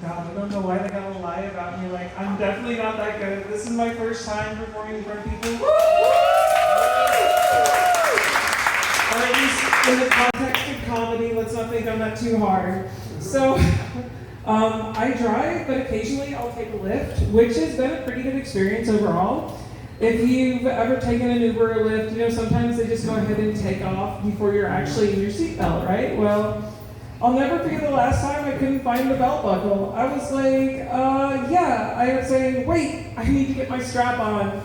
God, I don't know why they gotta lie about me. Like, I'm definitely not that good. This is my first time performing in front of people. Woo! Or at least in the context of comedy, let's not think I'm not too hard. So, I drive, but occasionally I'll take a Lyft, which has been a pretty good experience overall. If you've ever taken an Uber or Lyft, you know, sometimes they just go ahead and take off before you're actually in your seatbelt, right? Well, I'll never forget the last time I couldn't find the belt buckle. I was like, I was saying, wait, I need to get my strap on.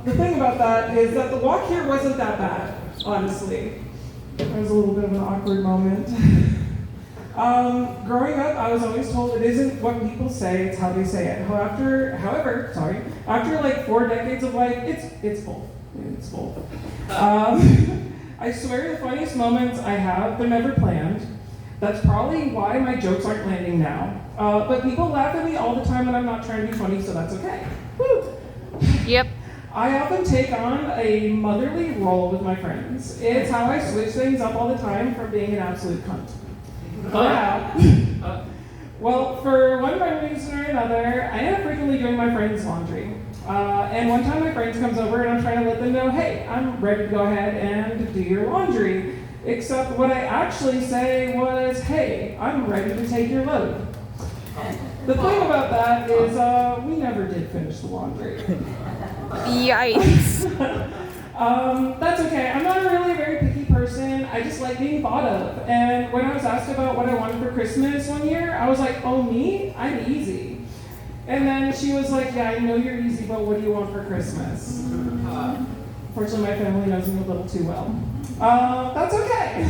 The thing about that is that the walk here wasn't that bad, honestly. There was a little bit of an awkward moment. Growing up, I was always told it isn't what people say, it's how they say it. However, after like 4 decades of life, it's both. It's both. I swear the funniest moments I have, they're never planned. That's probably why my jokes aren't landing now. But people laugh at me all the time when I'm not trying to be funny, so that's okay. Woo! Yep. I often take on a motherly role with my friends. It's how I switch things up all the time from being an absolute cunt. Well, for one reason or another, I end up frequently doing my friend's laundry. And one time my friend comes over and I'm trying to let them know, hey, I'm ready to go ahead and do your laundry. Except what I actually say was, hey, I'm ready to take your load. The thing about that is we never did finish the laundry. Yikes. That's okay. I'm not really a very picky person. I just like being thought of. And when I was asked about what I wanted for Christmas one year, I was like, oh, me? I'm easy. And then she was like, yeah, I know you're easy, but what do you want for Christmas? Fortunately, my family knows me a little too well. That's okay.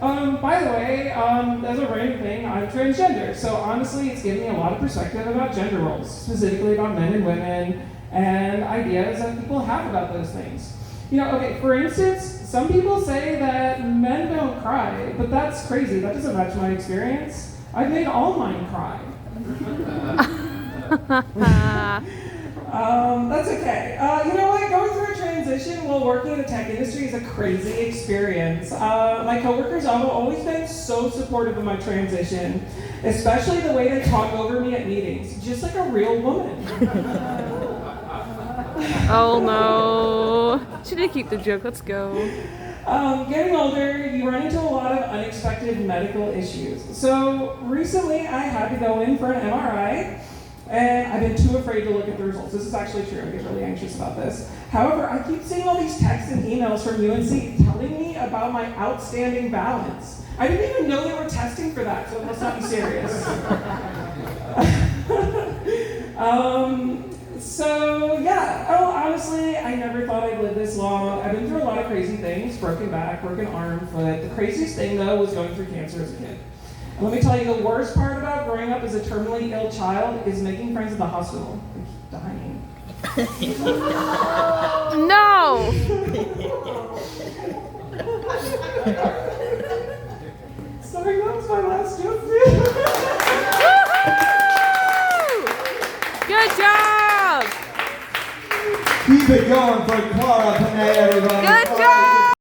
By the way, as a random thing, I'm transgender. So honestly, it's given me a lot of perspective about gender roles, specifically about men and women, and ideas that people have about those things. You know, okay, for instance, some people say that men don't cry, but that's crazy. That doesn't match my experience. I've made all mine cry. That's okay. You know what? Going through a transition while working in the tech industry is a crazy experience. My coworkers have always been so supportive of my transition, especially the way they talk over me at meetings, just like a real woman. Oh no. Should I keep the joke? Let's go. Getting older, you run into a lot of unexpected medical issues. So recently I had to go in for an MRI, and I've been too afraid to look at the results. This is actually true. I get really anxious about this. However, I keep seeing all these texts and emails from UNC telling me about my outstanding balance. I didn't even know they were testing for that, so it must not be serious. Honestly, I never thought I'd live this long. I've been through a lot of crazy things, broken back, broken arm, foot. The craziest thing, though, was going through cancer as a kid. And let me tell you, the worst part about growing up as a terminally ill child is making friends at the hospital. I keep dying. No! Sorry, that was my last joke. Good job! Keep it going for Clara, Reneé, everybody. Good job!